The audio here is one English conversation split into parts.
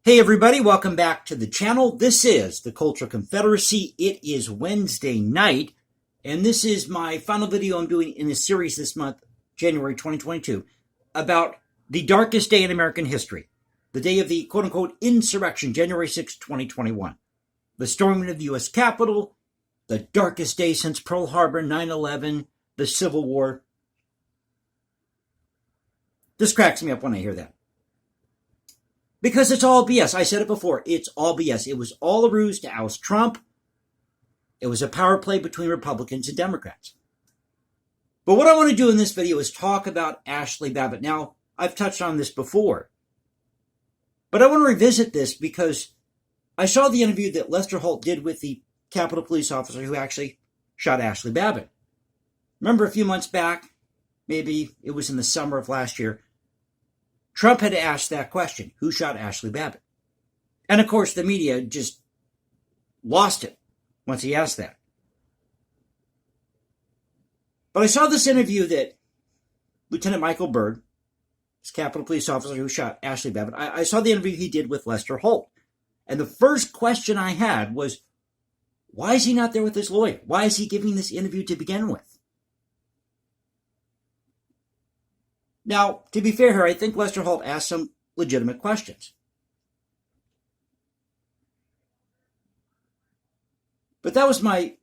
Hey everybody, welcome back to the channel. This is the Cultural Confederacy. It is Wednesday night, and this is my final video I'm doing in this series this month, January 2022, about the darkest day in American history, the day of the quote-unquote insurrection, January 6, 2021. The storming of the U.S. Capitol, the darkest day since Pearl Harbor, 9/11, the Civil War. This cracks me up when I hear that. Because it's all BS. I said it before. It's all BS. It was all a ruse to oust Trump. It was a power play between Republicans and Democrats. But what I want to do in this video is talk about Ashli Babbit. Now, I've touched on this before. But I want to revisit this because I saw the interview that Lester Holt did with the Capitol Police officer who actually shot Ashli Babbit. Remember a few months back, maybe it was in the summer of last year, Trump had asked that question, who shot Ashli Babbit? And of course, the media just lost it once he asked that. But I saw this interview that Lieutenant Michael Byrd, this Capitol Police officer who shot Ashli Babbit, I saw the interview he did with Lester Holt. And the first question I had was, why is he not there with his lawyer? Why is he giving this interview to begin with? Now, to be fair here, I think Lester Holt asked some legitimate questions. But that was my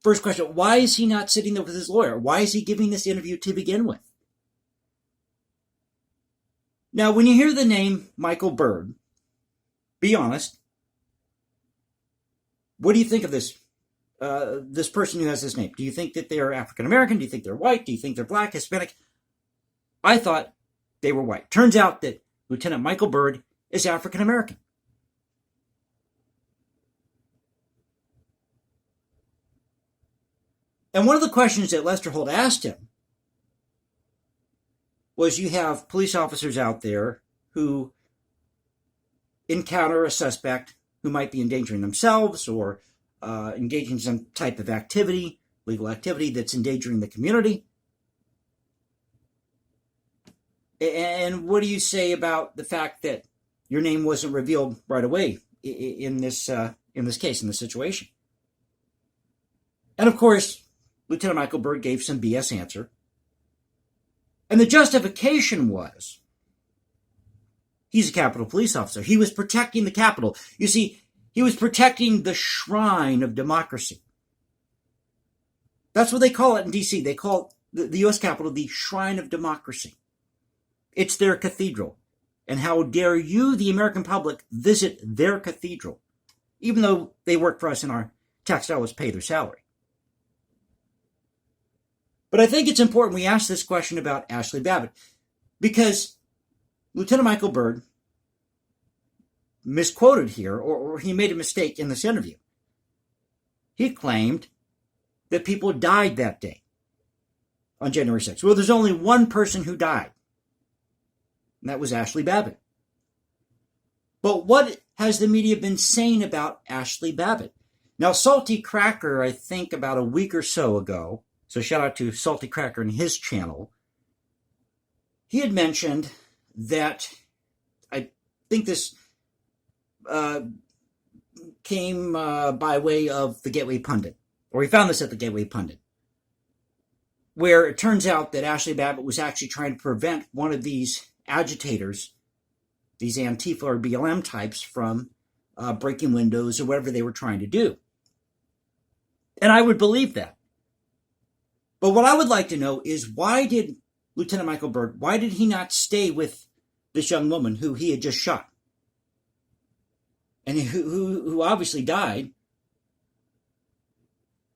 first question. Why is he not sitting there with his lawyer? Why is he giving this interview to begin with? Now, when you hear the name Michael Byrd, be honest. What do you think of this person who has this name? Do you think that they're African American? Do you think they're white? Do you think they're black, Hispanic? I thought they were white. Turns out that Lieutenant Michael Byrd is African American. And one of the questions that Lester Holt asked him was, you have police officers out there who encounter a suspect who might be endangering themselves or engaging in some type of activity, legal activity that's endangering the community. And what do you say about the fact that your name wasn't revealed right away in this case, in this situation? And of course, Lieutenant Michael Byrd gave some BS answer. And the justification was, he's a Capitol Police officer. He was protecting the Capitol. You see, he was protecting the shrine of democracy. That's what they call it in D.C. They call the U.S. Capitol the shrine of democracy. It's their cathedral. And how dare you, the American public, visit their cathedral, even though they work for us and our tax dollars pay their salary. But I think it's important we ask this question about Ashli Babbit, because Lieutenant Michael Byrd misquoted here, or he made a mistake in this interview. He claimed that people died that day on January 6th. Well, there's only one person who died. And that was Ashli Babbit. But what has the media been saying about Ashli Babbit? Now, Salty Cracker, I think about a week or so ago, so shout out to Salty Cracker and his channel, he had mentioned that, I think this came by way of the Gateway Pundit, or he found this at the Gateway Pundit, where it turns out that Ashli Babbit was actually trying to prevent one of these agitators, these Antifa or BLM types, from breaking windows or whatever they were trying to do. And I would believe that. But what I would like to know is, why did Lieutenant Michael Byrd, why did he not stay with this young woman who he had just shot? And who obviously died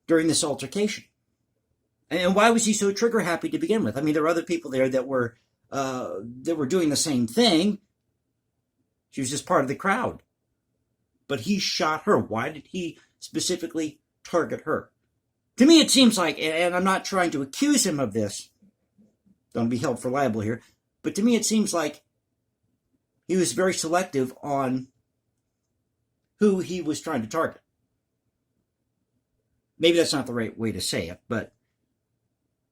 during this altercation? And why was he so trigger happy to begin with? I mean, there were other people there that were doing the same thing. She was just part of the crowd. But he shot her. Why did he specifically target her? To me, it seems like, and I'm not trying to accuse him of this, don't be held for liable here, but to me it seems like he was very selective on who he was trying to target. Maybe that's not the right way to say it, but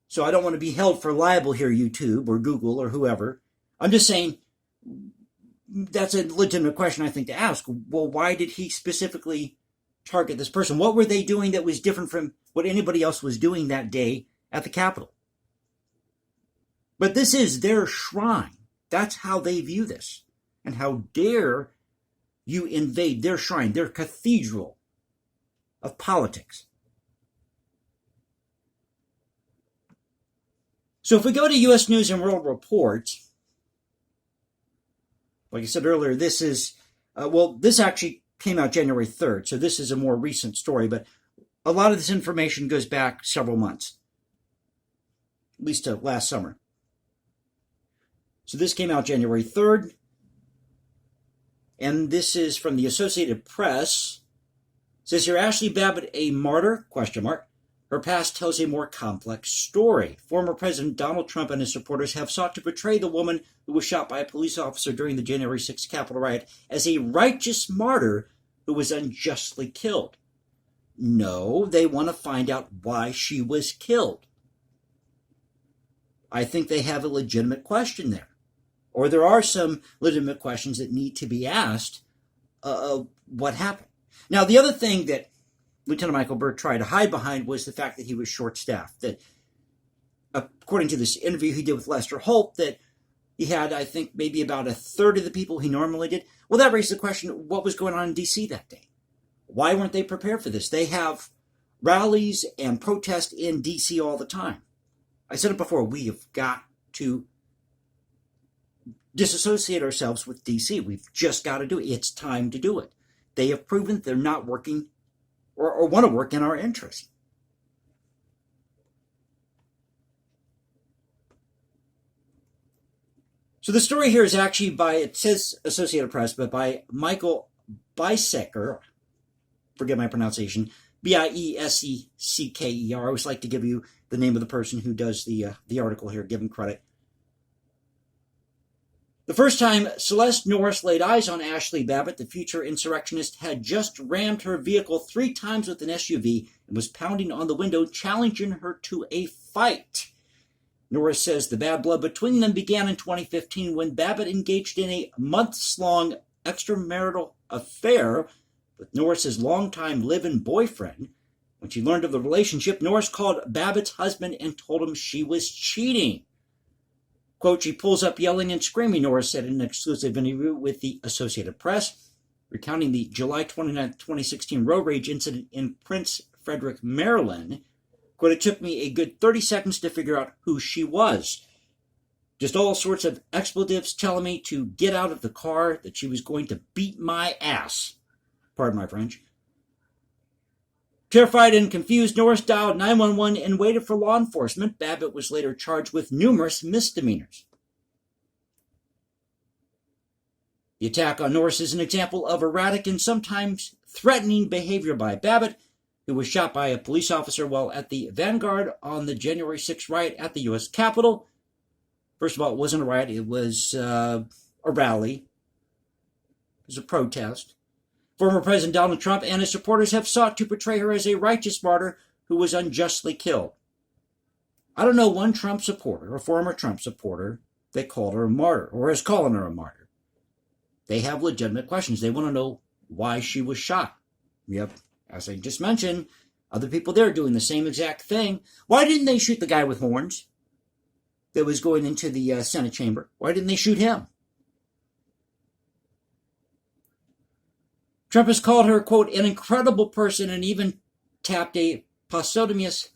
so I don't want to be held for liable here, YouTube or Google or whoever. I'm just saying, that's a legitimate question, I think, to ask. Well, why did he specifically target this person? What were they doing that was different from what anybody else was doing that day at the Capitol? But this is their shrine. That's how they view this. And how dare you invade their shrine, their cathedral of politics. So if we go to U.S. News and World Report, like I said earlier, this is, this actually came out January 3rd, so this is a more recent story, but a lot of this information goes back several months, at least to last summer. So this came out January 3rd, and this is from the Associated Press. It says here, Ashli Babbit, a martyr, ? Her past tells a more complex story. Former President Donald Trump and his supporters have sought to portray the woman who was shot by a police officer during the January 6th Capitol riot as a righteous martyr who was unjustly killed. No, they want to find out why she was killed. I think they have a legitimate question there. Or there are some legitimate questions that need to be asked. What happened? Now, the other thing that Lieutenant Michael Byrd tried to hide behind was the fact that he was short-staffed. That, according to this interview he did with Lester Holt, that he had, I think, maybe about a third of the people he normally did. Well, that raised the question, what was going on in D.C. that day? Why weren't they prepared for this? They have rallies and protests in D.C. all the time. I said it before, we have got to disassociate ourselves with D.C. We've just got to do it. It's time to do it. They have proven they're not working or want to work in our interest. So the story here is actually by, it says Associated Press, but by Michael Beisecker, forget my pronunciation, Biesecker. I always like to give you the name of the person who does the article here, give him credit. The first time Celeste Norris laid eyes on Ashli Babbit, the future insurrectionist had just rammed her vehicle 3 times with an SUV and was pounding on the window, challenging her to a fight. Norris says the bad blood between them began in 2015 when Babbit engaged in a months-long extramarital affair with Norris's longtime live-in boyfriend. When she learned of the relationship, Norris called Babbit's husband and told him she was cheating. Quote, she pulls up yelling and screaming, Norris said in an exclusive interview with the Associated Press, recounting the July 29, 2016 road rage incident in Prince Frederick, Maryland. Quote, it took me a good 30 seconds to figure out who she was. Just all sorts of expletives telling me to get out of the car, that she was going to beat my ass. Pardon my French. Terrified and confused, Norris dialed 911 and waited for law enforcement. Babbit was later charged with numerous misdemeanors. The attack on Norris is an example of erratic and sometimes threatening behavior by Babbit, who was shot by a police officer while at the vanguard on the January 6th riot at the U.S. Capitol. First of all, it wasn't a riot. It was a rally. It was a protest. Former President Donald Trump and his supporters have sought to portray her as a righteous martyr who was unjustly killed. I don't know one Trump supporter, or former Trump supporter, that called her a martyr, or is calling her a martyr. They have legitimate questions. They want to know why she was shot. Yep, as I just mentioned, other people there doing the same exact thing. Why didn't they shoot the guy with horns that was going into the Senate chamber? Why didn't they shoot him? Trump has called her, quote, an incredible person and even tapped a posthumous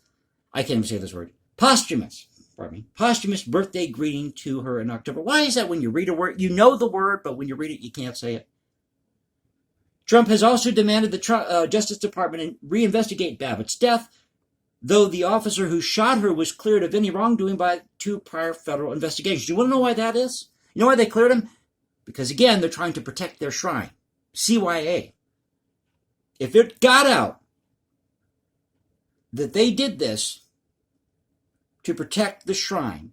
birthday greeting to her in October. Why is that when you read a word? You know the word, but when you read it, you can't say it. Trump has also demanded the Justice Department reinvestigate Babbitt's death, though the officer who shot her was cleared of any wrongdoing by 2 prior federal investigations. You want to know why that is? You know why they cleared him? Because, again, they're trying to protect their shrine. CYA. If it got out that they did this to protect the shrine,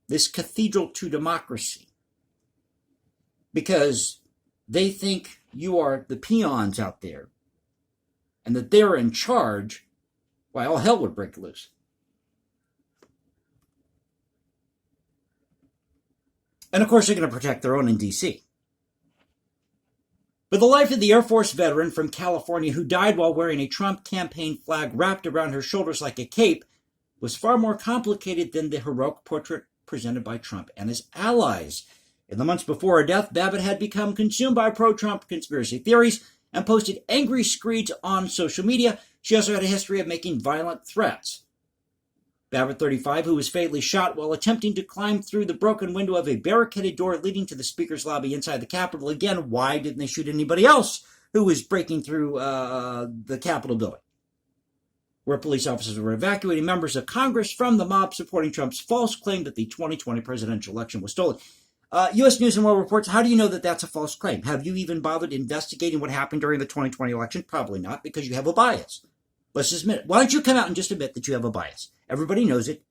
this cathedral to democracy, because they think you are the peons out there and that they're in charge, why, all hell would break loose. And of course, they're going to protect their own in D.C. But the life of the Air Force veteran from California who died while wearing a Trump campaign flag wrapped around her shoulders like a cape was far more complicated than the heroic portrait presented by Trump and his allies. In the months before her death, Babbit had become consumed by pro-Trump conspiracy theories and posted angry screeds on social media. She also had a history of making violent threats. Babbit, 35, who was fatally shot while attempting to climb through the broken window of a barricaded door leading to the Speaker's lobby inside the Capitol. Again, why didn't they shoot anybody else who was breaking through the Capitol building, where police officers were evacuating members of Congress from the mob supporting Trump's false claim that the 2020 presidential election was stolen? U.S. News and World Reports, how do you know that that's a false claim? Have you even bothered investigating what happened during the 2020 election? Probably not, because you have a bias. Let's just admit it. Why don't you come out and just admit that you have a bias? Everybody knows it.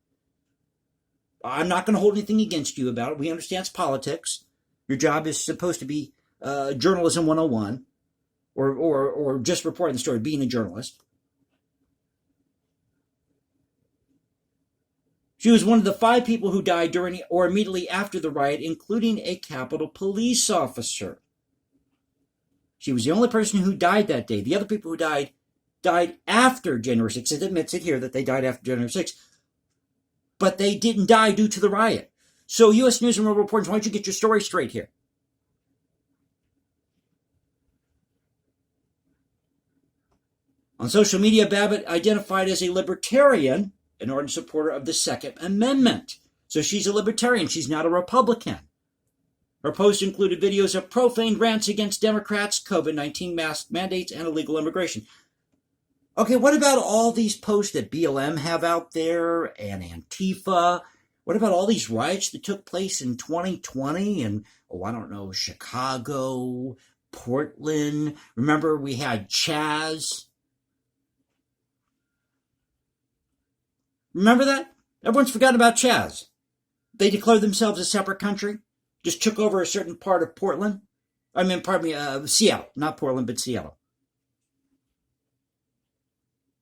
I'm not going to hold anything against you about it. We understand it's politics. Your job is supposed to be journalism 101, or just reporting the story, being a journalist. She was one of the 5 people who died during or immediately after the riot, including a Capitol police officer. She was the only person who died that day. The other people who died after January 6th. It admits it here that they died after January 6th. But they didn't die due to the riot. So U.S. News and World Report, why don't you get your story straight here? On social media, Babbit identified as a libertarian, an ardent supporter of the Second Amendment. So she's a libertarian. She's not a Republican. Her posts included videos of profane rants against Democrats, COVID-19 mask mandates, and illegal immigration. Okay, what about all these posts that BLM have out there and Antifa? What about all these riots that took place in 2020 and, Chicago, Portland? Remember we had Chaz? Remember that? Everyone's forgotten about Chaz. They declared themselves a separate country, just took over a certain part of Portland. Seattle. Not Portland, but Seattle.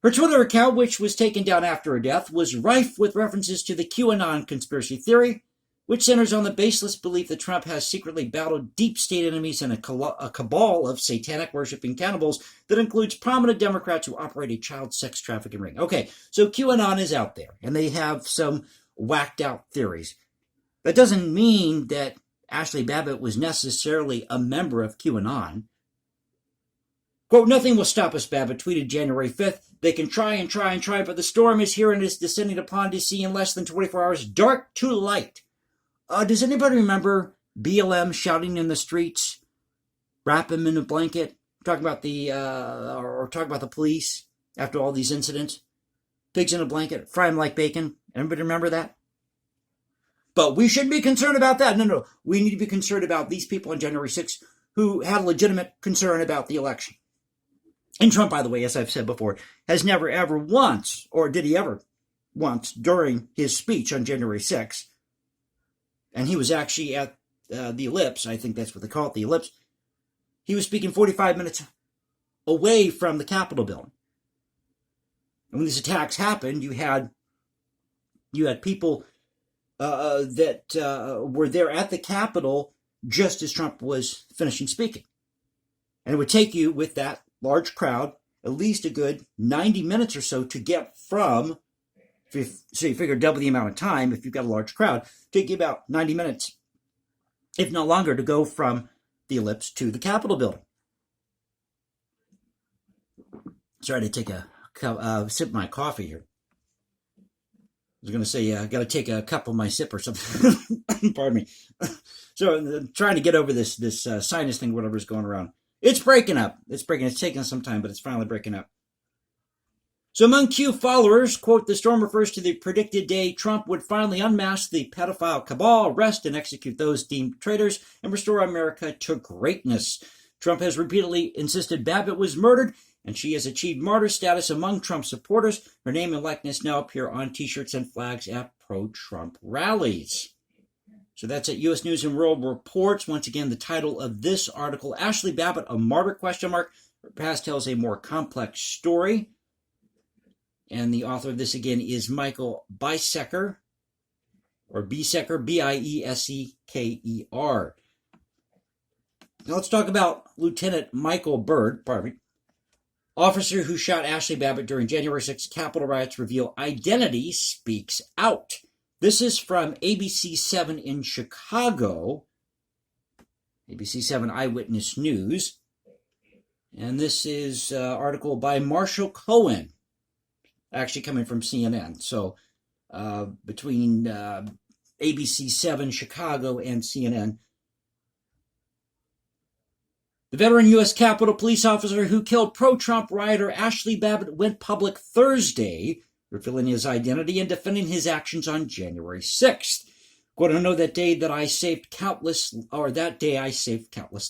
Her Twitter account, which was taken down after her death, was rife with references to the QAnon conspiracy theory, which centers on the baseless belief that Trump has secretly battled deep state enemies and a cabal of satanic-worshipping cannibals that includes prominent Democrats who operate a child sex trafficking ring. Okay, so QAnon is out there, and they have some whacked-out theories. That doesn't mean that Ashli Babbit was necessarily a member of QAnon. Quote, "Nothing will stop us," Babbit tweeted January 5th. "They can try and try and try, but the storm is here and is descending upon DC in less than 24 hours, dark to light." Does anybody remember BLM shouting in the streets, wrap him in a blanket, talking about the police after all these incidents? Pigs in a blanket, fry them like bacon. Anybody remember that? But we shouldn't be concerned about that. No. We need to be concerned about these people on January 6th who had a legitimate concern about the election. And Trump, by the way, as I've said before, has never ever once, or did he ever once, during his speech on January 6th, and he was actually at the Ellipse, I think that's what they call it, the Ellipse, he was speaking 45 minutes away from the Capitol building. And when these attacks happened, you had people that were there at the Capitol just as Trump was finishing speaking. And it would take you, with that large crowd, at least a good 90 minutes or so to get from, so you figure double the amount of time if you've got a large crowd, take you about 90 minutes, if not longer, to go from the Ellipse to the Capitol building. Sorry to take a sip of my coffee here. I was going to say, I got to take a cup of my sip or something. Pardon me. So I'm trying to get over this sinus thing, whatever's going around. It's breaking up. It's taking some time, but it's finally breaking up. So among Q followers, quote, "The storm refers to the predicted day Trump would finally unmask the pedophile cabal, arrest and execute those deemed traitors, and restore America to greatness. Trump has repeatedly insisted Babbit was murdered, and she has achieved martyr status among Trump supporters. Her name and likeness now appear on T-shirts and flags at pro-Trump rallies." So that's at U.S. News and World Reports. Once again, the title of this article, "Ashli Babbit, a Martyr?" Her past tells a more complex story. And the author of this, again, is Michael Biesecker, or Biesecker, Bieseker. Now let's talk about Lieutenant Michael Byrd, officer who shot Ashli Babbit during January 6 Capitol riots, reveal identity speaks out. This is from ABC 7 in Chicago, ABC 7 Eyewitness News. And this is an article by Marshall Cohen, actually coming from CNN. So between ABC 7 Chicago and CNN, the veteran U.S. Capitol Police officer who killed pro-Trump rioter Ashli Babbit went public Thursday, revealing his identity and defending his actions on January 6th. Quote, I know that day I saved countless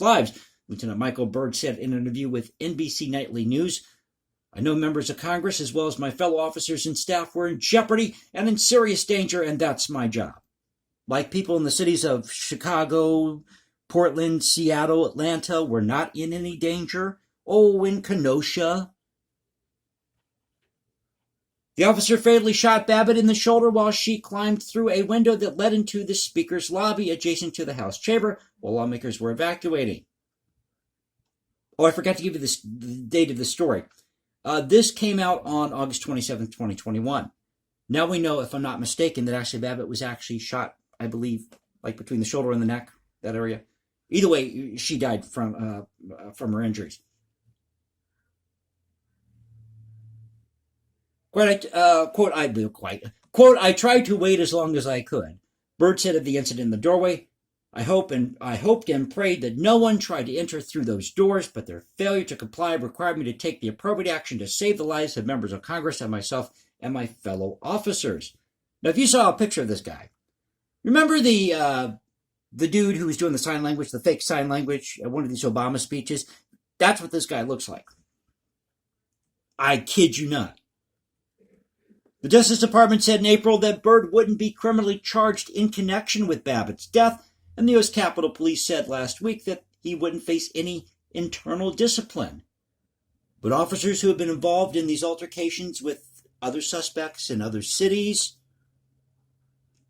lives, Lieutenant Michael Byrd said in an interview with NBC Nightly News. I know members of Congress as well as my fellow officers and staff were in jeopardy and in serious danger, and that's my job. Like people in the cities of Chicago, Portland, Seattle, Atlanta were not in any danger. Oh, in Kenosha. The officer fatally shot Babbit in the shoulder while she climbed through a window that led into the Speaker's lobby adjacent to the House chamber while lawmakers were evacuating. Oh, I forgot to give you the date of the story. This came out on August 27, 2021. Now we know, if I'm not mistaken, that Ashli Babbit was actually shot, I believe, like between the shoulder and the neck, that area. Either way, she died from her injuries. Quote, I tried to wait as long as I could. Byrd said of the incident in the doorway, I hoped and prayed that no one tried to enter through those doors, but their failure to comply required me to take the appropriate action to save the lives of members of Congress and myself and my fellow officers. Now, if you saw a picture of this guy, remember the dude who was doing the sign language, the fake sign language at one of these Obama speeches? That's what this guy looks like. I kid you not. The Justice Department said in April that Byrd wouldn't be criminally charged in connection with Babbitt's death, and the U.S. Capitol Police said last week that he wouldn't face any internal discipline. But officers who have been involved in these altercations with other suspects in other cities,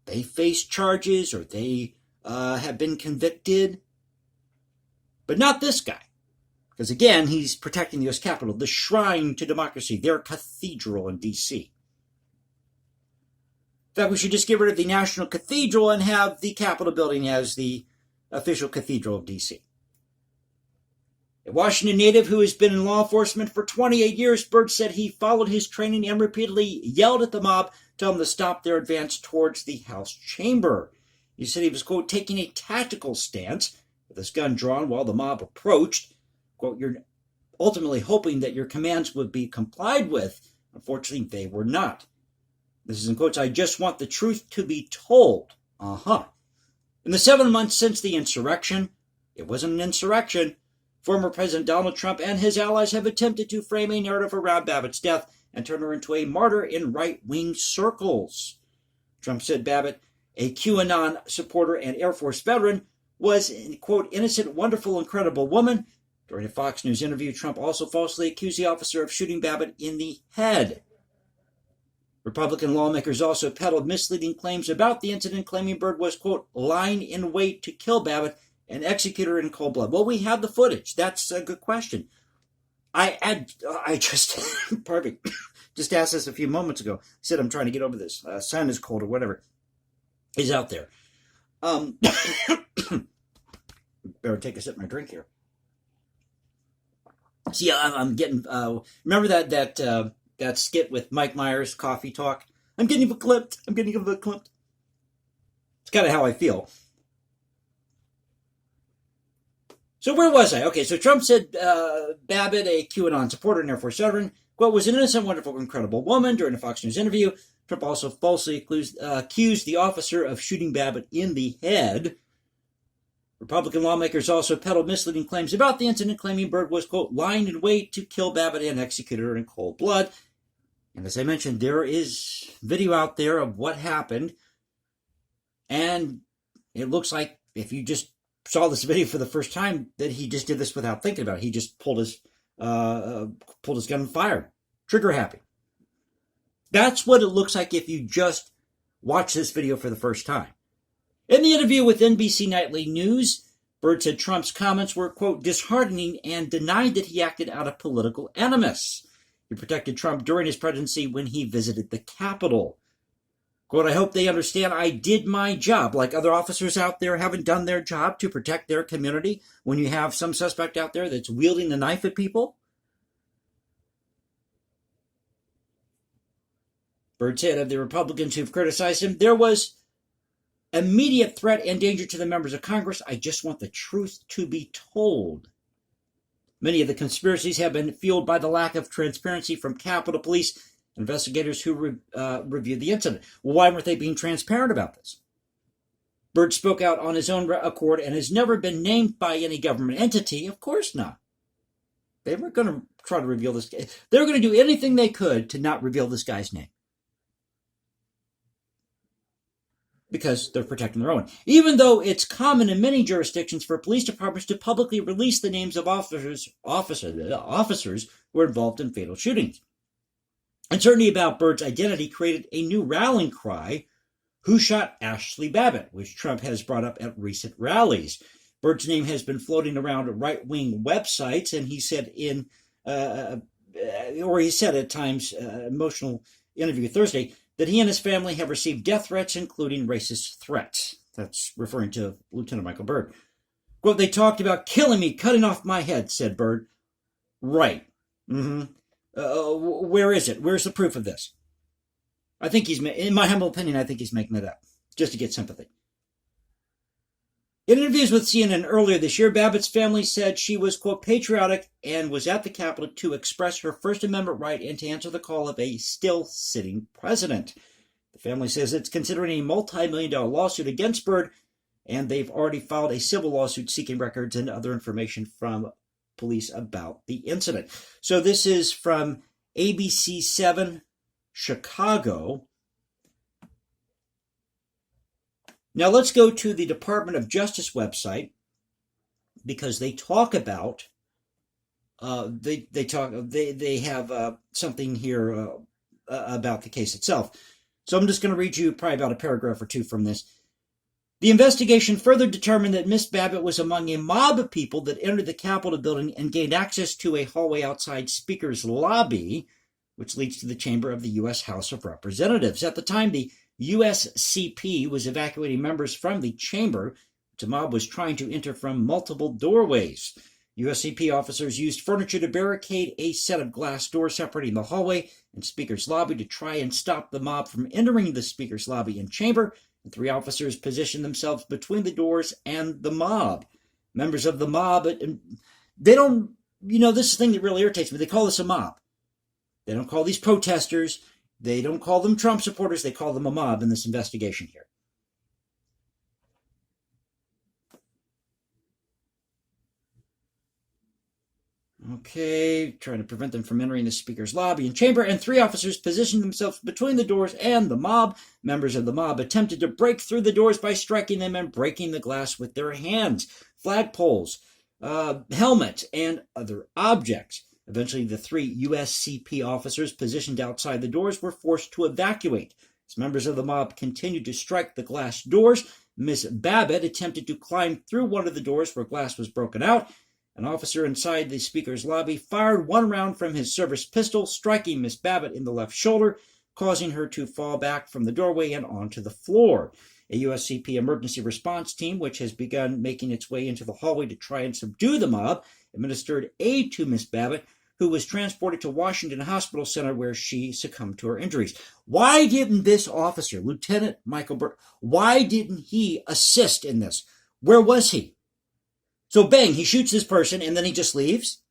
they face charges or they have been convicted. But not this guy. Because again, he's protecting the U.S. Capitol, the shrine to democracy, their cathedral in D.C. In fact, we should just get rid of the National Cathedral and have the Capitol building as the official cathedral of D.C. A Washington native who has been in law enforcement for 28 years, Byrd said he followed his training and repeatedly yelled at the mob, telling them to stop their advance towards the House chamber. He said he was, quote, taking a tactical stance with his gun drawn while the mob approached. Quote, you're ultimately hoping that your commands would be complied with. Unfortunately, they were not. This is in quotes, I just want the truth to be told. In the 7 months since the insurrection, it wasn't an insurrection, former President Donald Trump and his allies have attempted to frame a narrative around Babbitt's death and turn her into a martyr in right-wing circles. Trump said Babbit, a QAnon supporter and Air Force veteran, was, quote, innocent, wonderful, incredible woman. During a Fox News interview, Trump also falsely accused the officer of shooting Babbit in the head. Republican lawmakers also peddled misleading claims about the incident, claiming Byrd was, quote, lying in wait to kill Babbit and execute her in cold blood. Well, we have the footage. That's a good question. I just, perfect, just asked this a few moments ago. I said I'm trying to get over this. Sun is cold or whatever is out there. Better take a sip of my drink here. See, I'm getting, remember that skit with Mike Myers, Coffee Talk? I'm getting clipped. It's kind of how I feel. So where was I? Okay, so Trump said Babbit, a QAnon supporter and Air Force veteran, quote, was an innocent, wonderful, incredible woman. During a Fox News interview, Trump also falsely accused the officer of shooting Babbit in the head. Republican lawmakers also peddled misleading claims about the incident, claiming Byrd was, quote, lying in wait to kill Babbit and execute her in cold blood. And as I mentioned, there is video out there of what happened. And it looks like, if you just saw this video for the first time, that he just did this without thinking about it. He just pulled his gun and fired. Trigger happy. That's what it looks like if you just watch this video for the first time. In the interview with NBC Nightly News, Byrd said Trump's comments were, quote, disheartening and denied that he acted out of political animus. He protected Trump during his presidency when he visited the Capitol. Quote, I hope they understand I did my job, like other officers out there haven't done their job to protect their community when you have some suspect out there that's wielding the knife at people. Byrd said of the Republicans who've criticized him, there was immediate threat and danger to the members of Congress. I just want the truth to be told. Many of the conspiracies have been fueled by the lack of transparency from Capitol Police investigators who reviewed the incident. Well, why weren't they being transparent about this? Byrd spoke out on his own accord and has never been named by any government entity. Of course not. They weren't going to try to reveal this. They were going to do anything they could to not reveal this guy's name, because they're protecting their own. Even though it's common in many jurisdictions for police departments to publicly release the names of officers who were involved in fatal shootings. Uncertainty about Byrd's identity created a new rallying cry, who shot Ashli Babbit, which Trump has brought up at recent rallies. Byrd's name has been floating around right-wing websites, and he said at times, emotional interview Thursday, that he and his family have received death threats, including racist threats. That's referring to Lieutenant Michael Byrd. Quote, they talked about killing me, cutting off my head, said Byrd. Right. Where is it? Where's the proof of this? I think in my humble opinion, I think he's making it up, just to get sympathy. In interviews with CNN earlier this year, Babbitt's family said she was, quote, patriotic and was at the Capitol to express her First Amendment right and to answer the call of a still sitting president. The family says it's considering a multi-million-dollar lawsuit against Byrd, and they've already filed a civil lawsuit seeking records and other information from police about the incident. So this is from ABC 7 Chicago. Now let's go to the Department of Justice website, because they talk about they have something here about the case itself. So I'm just going to read you probably about a paragraph or two from this. The investigation further determined that Miss Babbit was among a mob of people that entered the Capitol building and gained access to a hallway outside Speaker's lobby, which leads to the chamber of the U.S. House of Representatives. At the time, the USCP was evacuating members from the chamber. The mob was trying to enter from multiple doorways. USCP officers used furniture to barricade a set of glass doors separating the hallway and Speaker's lobby to try and stop the mob from entering the Speaker's lobby and chamber. The three officers positioned themselves between the doors and the mob. Members of the mob, they don't, this is the thing that really irritates me. They call this a mob. They don't call these protesters. They don't call them Trump supporters. They call them a mob in this investigation here. Okay, trying to prevent them from entering the Speaker's lobby and chamber, and three officers positioned themselves between the doors and the mob. Members of the mob attempted to break through the doors by striking them and breaking the glass with their hands, flagpoles, helmets, and other objects. Eventually, the three USCP officers positioned outside the doors were forced to evacuate. As members of the mob continued to strike the glass doors, Miss Babbit attempted to climb through one of the doors where glass was broken out. An officer inside the Speaker's lobby fired one round from his service pistol, striking Miss Babbit in the left shoulder, causing her to fall back from the doorway and onto the floor. A USCP emergency response team, which has begun making its way into the hallway to try and subdue the mob, administered aid to Miss Babbit, who was transported to Washington Hospital Center where she succumbed to her injuries. Why didn't this officer, Lieutenant Michael Byrd, why didn't he assist in this? Where was he? So bang, he shoots this person and then he just leaves?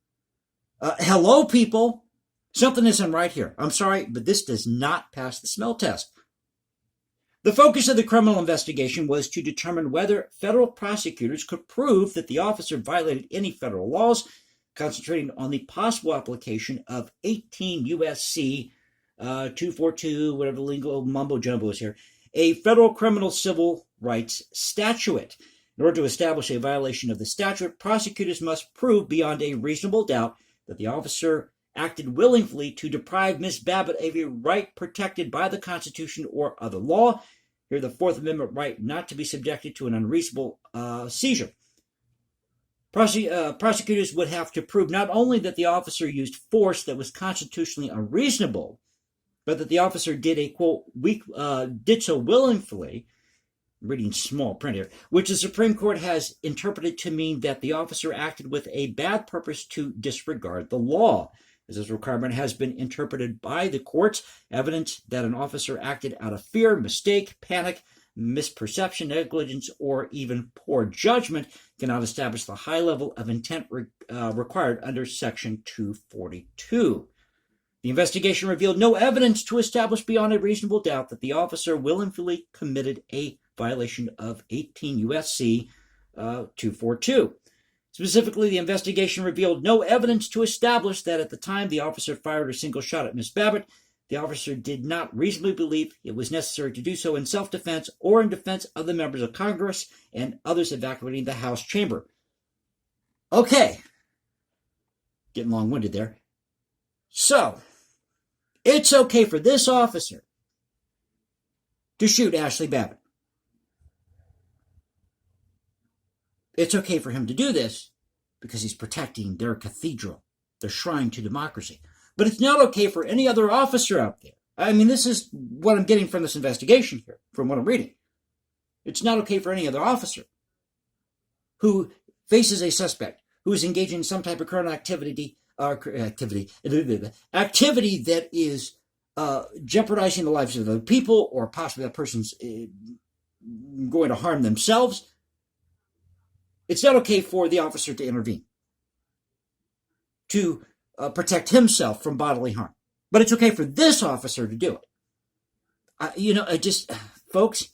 Hello, people. Something isn't right here. I'm sorry, but this does not pass the smell test. The focus of the criminal investigation was to determine whether federal prosecutors could prove that the officer violated any federal laws, concentrating on the possible application of 18 U.S.C. 242, whatever the legal mumbo-jumbo is here, a federal criminal civil rights statute. In order to establish a violation of the statute, prosecutors must prove beyond a reasonable doubt that the officer acted willingly to deprive Miss Babbit of a right protected by the Constitution or other law. Here, the Fourth Amendment right not to be subjected to an unreasonable seizure. Prosecutors would have to prove not only that the officer used force that was constitutionally unreasonable, but that the officer did a, quote, did so willingly, I'm reading small print here, which the Supreme Court has interpreted to mean that the officer acted with a bad purpose to disregard the law. As this requirement has been interpreted by the courts, evidence that an officer acted out of fear, mistake, panic, misperception, negligence, or even poor judgment cannot establish the high level of intent required under Section 242. The investigation revealed no evidence to establish beyond a reasonable doubt that the officer willfully committed a violation of 18 U.S.C. 242. Specifically, the investigation revealed no evidence to establish that at the time the officer fired a single shot at Miss Babbit, the officer did not reasonably believe it was necessary to do so in self-defense or in defense of the members of Congress and others evacuating the House chamber. Okay. Getting long-winded there. So, it's okay for this officer to shoot Ashli Babbit. It's okay for him to do this because he's protecting their cathedral, their shrine to democracy. But it's not okay for any other officer out there. I mean, this is what I'm getting from this investigation here, from what I'm reading. It's not okay for any other officer who faces a suspect who is engaging in some type of criminal activity that is jeopardizing the lives of other people, or possibly that person's going to harm themselves. It's not okay for the officer to intervene, to protect himself from bodily harm. But it's okay for this officer to do it. Folks,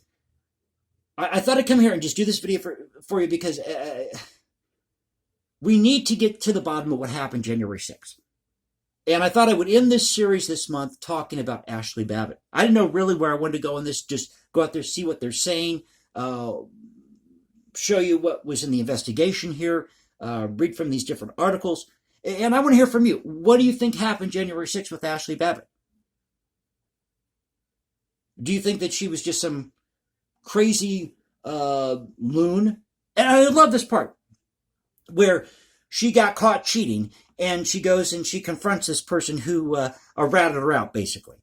I thought I'd come here and just do this video for you because we need to get to the bottom of what happened January 6th. And I thought I would end this series this month talking about Ashli Babbit. I didn't know really where I wanted to go in this, just go out there, see what they're saying, show you what was in the investigation here, read from these different articles. And I want to hear from you. What do you think happened January 6th with Ashli Babbit? Do you think that she was just some crazy loon? And I love this part where she got caught cheating and she goes and she confronts this person who ratted her out, basically.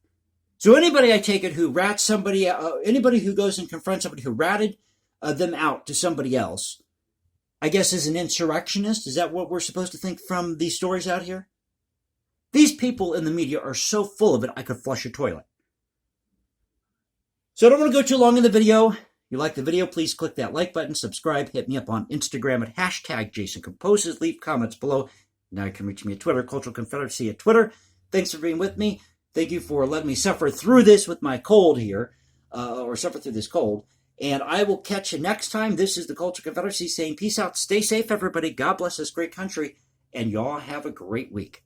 So anybody, I take it, who rats somebody, anybody who goes and confronts somebody who ratted them out to somebody else, I guess, is an insurrectionist. Is that what we're supposed to think from these stories out here? These people in the media are so full of it, I could flush a toilet. So I don't want to go too long in the video. If you like the video, please click that like button, subscribe, hit me up on Instagram at #JasonComposes, leave comments below. Now you can reach me at Twitter, Cultural Confederacy at Twitter. Thanks for being with me. Thank you for letting me suffer through this with my cold here, or suffer through this cold. And I will catch you next time. This is the Cultural Confederacy saying peace out, stay safe, everybody. God bless this great country, and y'all have a great week.